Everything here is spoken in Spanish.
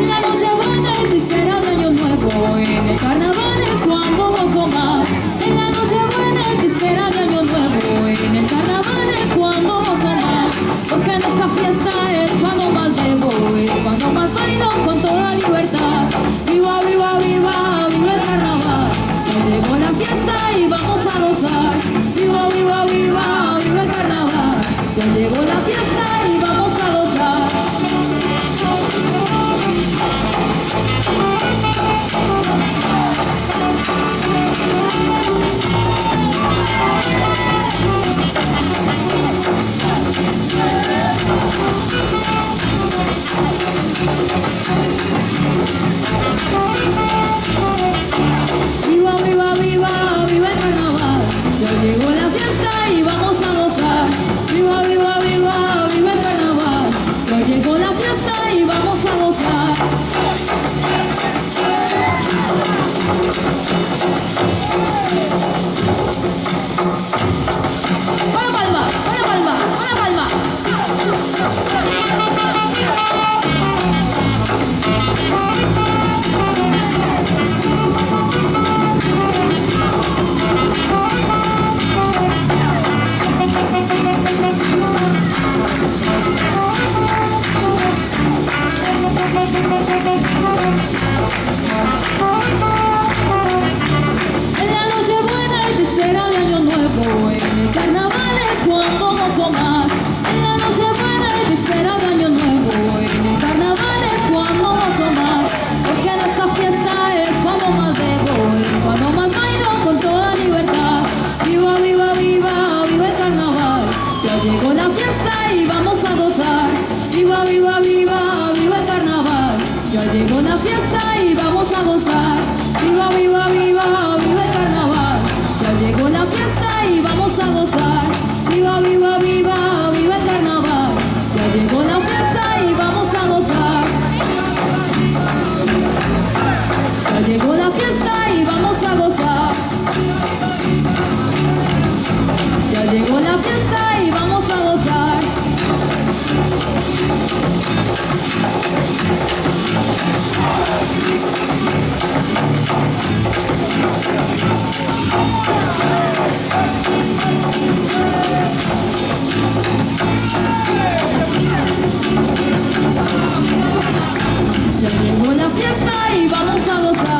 la noche buena y víspera de año nuevo, en el carnaval es cuando gozo más. En la noche buena y víspera de año nuevo, en el carnaval es cuando gozo más. Porque en esta fiesta es cuando más bebo, es cuando más bailo con toda libertad. Viva, viva, viva, viva el carnaval. Ya llegó la fiesta y vamos a gozar. Viva, viva, viva, viva el carnaval. Ya llegó la fiesta y vamos a gozar. Viva, viva, viva, viva el carnaval. Ya llegó la fiesta y vamos a gozar. Viva, viva, viva, viva el carnaval. Ya llegó la fiesta y vamos a gozar. ¡Una palma! ¡Una palma! ¡Una palma! En la noche buena y víspera de año nuevo, en el carnaval es cuando gozo más. En la noche buena y víspera de año nuevo, en el carnaval es cuando gozo más. Porque en esta fiesta es cuando más bebo, es cuando más bailo con toda libertad. Viva, viva, viva, viva el carnaval. Ya llegó la fiesta y vamos a gozar. Viva, viva, viva, viva el carnaval. Ya llegó la fiesta y vamos a gozar. Viva, viva, viva, viva el carnaval. Ya llegó la fiesta y vamos a gozar. Viva, viva, viva, viva el carnaval. Ya llegó la fiesta y vamos a gozar. Ya llegó la fiesta y vamos a gozar. Ya llegó la fiesta y vamos a gozar. Ya llegó la fiesta y vamos a gozar.